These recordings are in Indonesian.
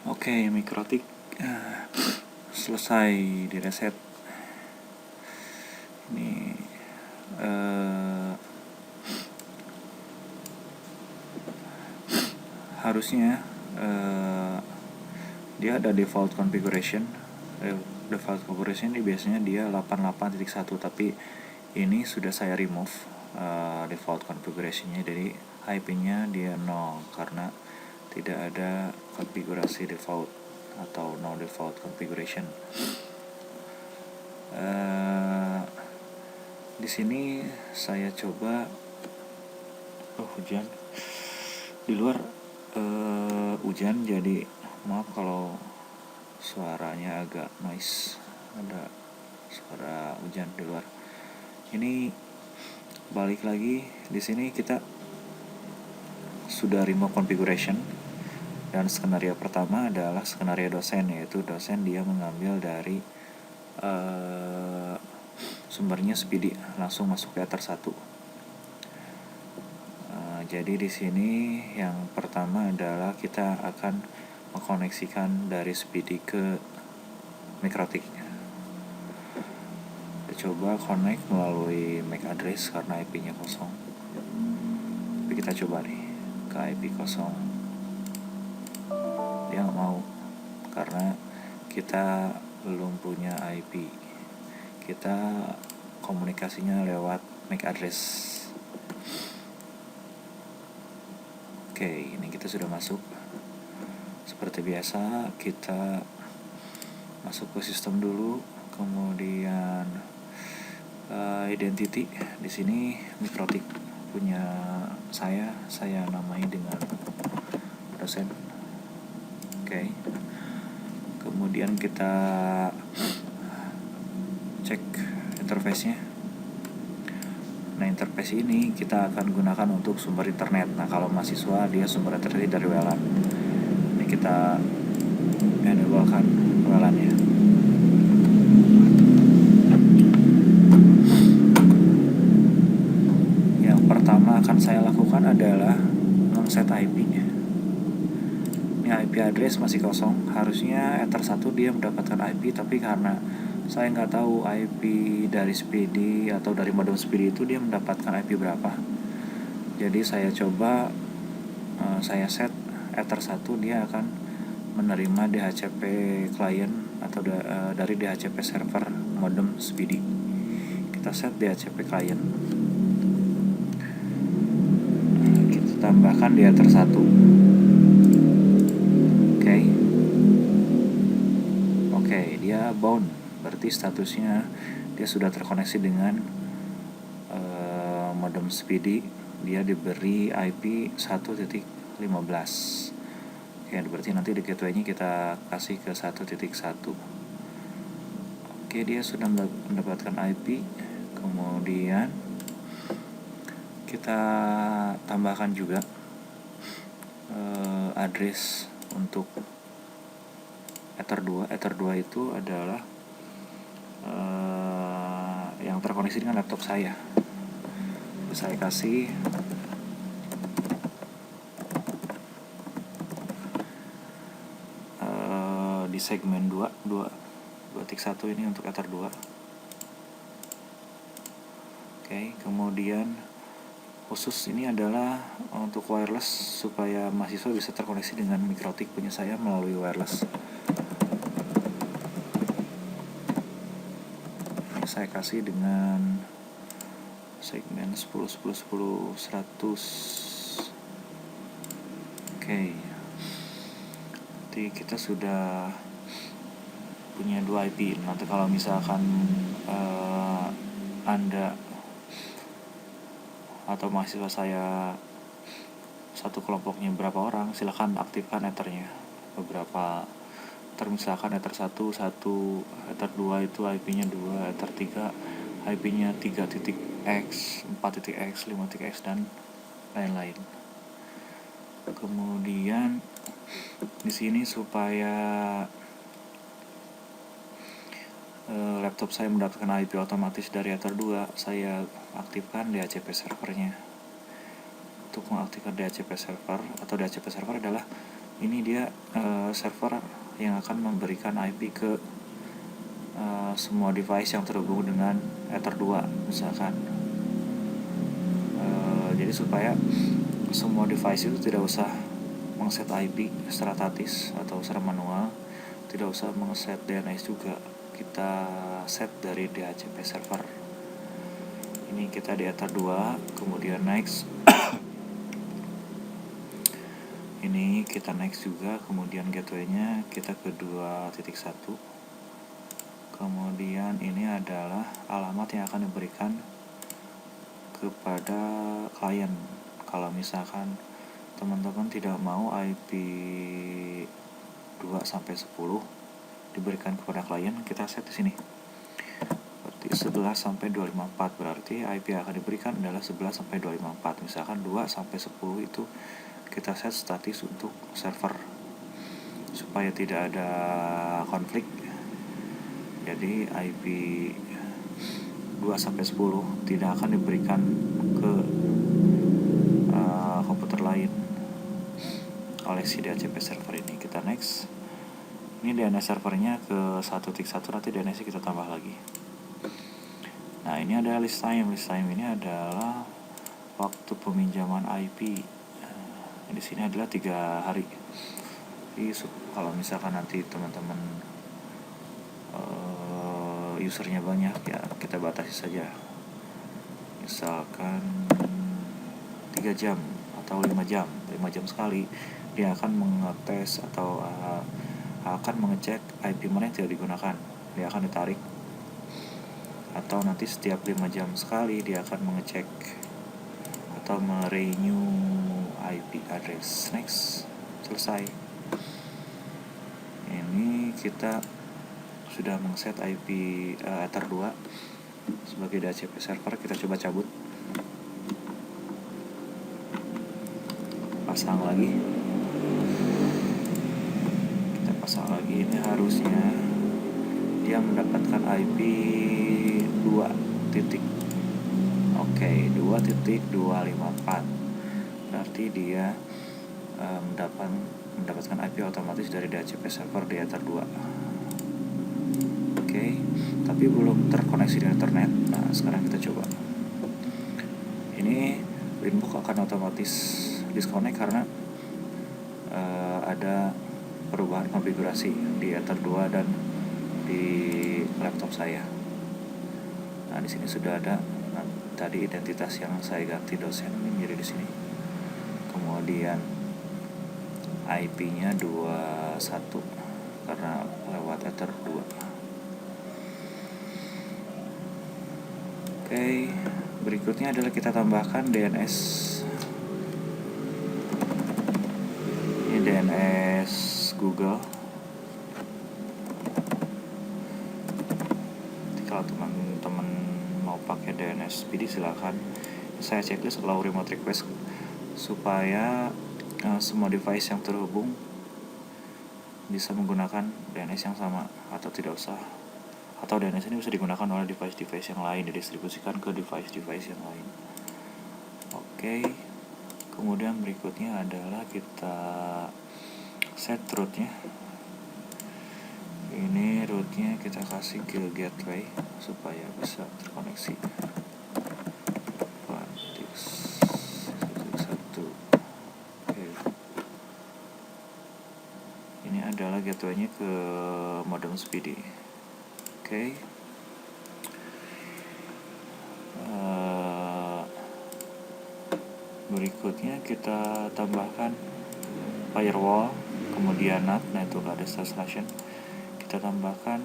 Oke, mikrotik selesai direset. Ini harusnya dia ada default configuration. Default configuration ini biasanya dia 88.1, tapi ini sudah saya remove default configuration-nya, jadi IP-nya dia 0 karena tidak ada konfigurasi default atau no default configuration. Di sini saya coba hujan di luar, hujan, jadi maaf kalau suaranya agak noise, ada suara hujan di luar. Ini balik lagi, di sini kita sudah remove configuration, dan skenario pertama adalah skenario dosen, yaitu dosen dia mengambil dari sumbernya Speedy, langsung masuk ke Ether 1. Jadi di sini yang pertama adalah kita akan mengkoneksikan dari Speedy ke mikrotik. Kita coba connect melalui MAC address karena IP-nya kosong. Tapi kita coba nih ke IP kosong. Dia nggak mau karena kita belum punya IP. Kita komunikasinya lewat MAC address. Oke, ini kita sudah masuk. Seperti biasa, kita masuk ke sistem dulu, kemudian identity. Di sini mikrotik punya saya namai dengan dosen. Oke. Kemudian kita cek interface-nya. Nah, interface ini kita akan gunakan untuk sumber internet. Nah, kalau mahasiswa dia sumber internet dari WLAN. Ini kita enablekan WLAN-nya. Yang pertama akan saya lakukan adalah men-set IP-nya. Ini IP address masih kosong. Harusnya Ether 1 dia mendapatkan IP, tapi karena saya nggak tahu IP dari Speedy atau dari modem Speedy itu dia mendapatkan IP berapa. Jadi saya coba saya set Ether 1 dia akan menerima DHCP client atau dari DHCP server modem Speedy. Kita set DHCP client. Kita tambahkan di Ether 1. Oke, dia bound. Berarti statusnya dia sudah terkoneksi dengan modem Speedy. Dia diberi IP 1.15. Oke, berarti nanti di gateway-nya kita kasih ke 1.1. Oke, dia sudah mendapatkan IP. Kemudian kita tambahkan juga address untuk Ether 2. Ether 2 itu adalah yang terkoneksi dengan laptop saya. Saya kasih di segmen 2.1 ini untuk Ether 2. Oke, kemudian khusus ini adalah untuk wireless supaya mahasiswa bisa terkoneksi dengan mikrotik punya saya melalui wireless. Saya kasih dengan segmen 10.10.10.100. Oke. Jadi kita sudah punya 2 IP. Nanti kalau misalkan Anda atau mahasiswa saya satu kelompoknya berapa orang, silakan aktifkan Ethernya. Beberapa misalkan Ether 1, Ether 2 itu IP-nya 2, Ether 3 IP-nya 3.x, 4.x, 5.x, dan lain-lain. Kemudian di sini supaya laptop saya mendapatkan IP otomatis dari Ether 2, saya aktifkan DHCP servernya. Untuk mengaktifkan DHCP server, atau DHCP server adalah Ini dia server yang akan memberikan IP ke semua device yang terhubung dengan Ether 2 misalkan. Jadi supaya semua device itu tidak usah mengset IP secara statis atau secara manual, tidak usah mengset DNS juga, kita set dari DHCP server. Ini kita di Ether 2, kemudian next. Ini kita next juga, kemudian gateway-nya kita ke 2.1. Kemudian ini adalah alamat yang akan diberikan kepada klien. Kalau misalkan teman-teman tidak mau IP 2 sampai 10 diberikan kepada klien, kita set di sini. Berarti 11 sampai 254, berarti IP yang akan diberikan adalah 11 sampai 254. Misalkan 2 sampai 10 itu kita set statis untuk server supaya tidak ada konflik. Jadi IP 2 sampai 10 tidak akan diberikan ke komputer lain oleh si DHCP server ini. Kita next. Ini DNS servernya ke 1.1, nanti DNS kita tambah lagi. Nah, ini ada list time. List time ini adalah waktu peminjaman IP. Di sini adalah 3 hari. Jadi kalau misalkan nanti teman-teman usernya banyak, ya kita batasi saja. Misalkan 3 jam atau 5 jam. 5 jam sekali dia akan mengetes atau akan mengecek IP mana yang tidak digunakan. Dia akan ditarik. Atau nanti setiap 5 jam sekali dia akan mengecek atau merenew IP address. Next. Selesai. Ini kita sudah mengset IP Ether 2 sebagai DHCP server. Kita coba cabut, pasang lagi, kita pasang lagi. Ini harusnya dia mendapatkan IP 2 titik. Oke, 2.254. Berarti dia mendapatkan IP otomatis dari DHCP server di Ether 2. Oke, tapi belum terkoneksi dengan internet. Nah, sekarang kita coba. Ini Winbox akan otomatis disconnect karena ada perubahan konfigurasi di Ether 2 dan di laptop saya. Nah, di sini sudah ada tadi identitas yang saya ganti dosen ini menjadi di sini. Kemudian IP-nya 21 karena lewat Ether 2. Oke, berikutnya adalah kita tambahkan DNS. Ini DNS Google. Jadi kalau teman-teman mau pakai DNS speedy silakan. Saya checklist allow remote request supaya semua device yang terhubung bisa menggunakan DNS yang sama atau tidak usah. Atau DNS ini bisa digunakan oleh device-device yang lain, didistribusikan ke device-device yang lain. Oke. Kemudian berikutnya adalah kita set route-nya. Ini route-nya kita kasih ke gateway supaya bisa terkoneksi. 1. Oke. Ini adalah gateway-nya ke modem speedy. Oke. Berikutnya kita tambahkan firewall, kemudian NAT, network address translation. Kita tambahkan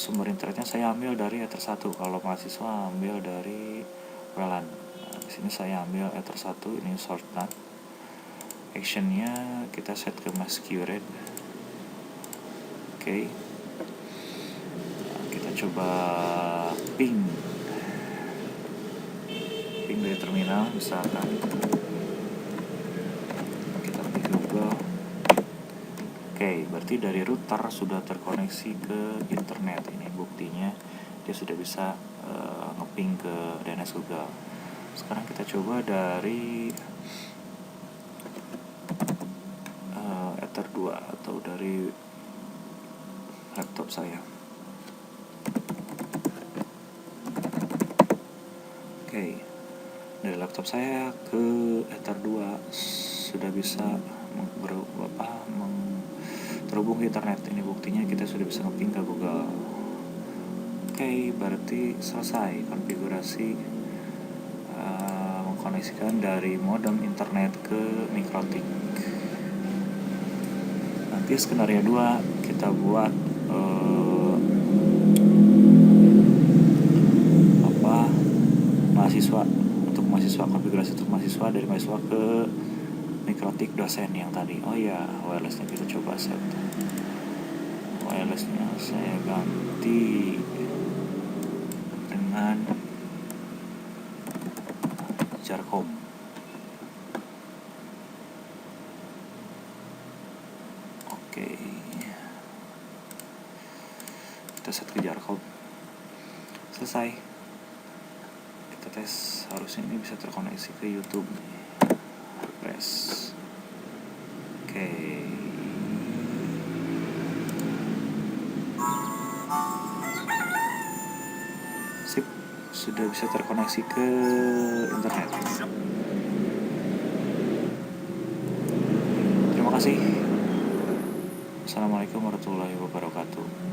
sumber internetnya saya ambil dari Ether 1. Kalau mahasiswa ambil dari WLAN. Nah, di sini saya ambil Ether 1, ini source NAT. Actionnya kita set ke masquerade. Oke. Coba ping dari terminal misalkan kita pilih Google. Oke, berarti dari router sudah terkoneksi ke internet. Ini buktinya dia sudah bisa ngeping ke DNS Google. Sekarang kita coba dari saya. Oke, dari laptop saya ke Ether 2 sudah bisa terhubung ke internet. Ini buktinya kita sudah bisa nge-ping ke Google. Oke, berarti selesai konfigurasi mengkoneksikan dari modem internet ke Mikrotik. Nanti skenario 2 kita buat mahasiswa konfigurasi untuk mahasiswa, dari mahasiswa ke Mikrotik dosen yang tadi. Oh ya, wirelessnya kita coba set. Wirelessnya saya ganti dengan Jarcom. Oke, kita set ke Jarcom. Selesai. Kita tes, harusnya ini bisa terkoneksi ke YouTube. Press. Oke. Sip, sudah bisa terkoneksi ke internet. Terima kasih. Assalamualaikum warahmatullahi wabarakatuh.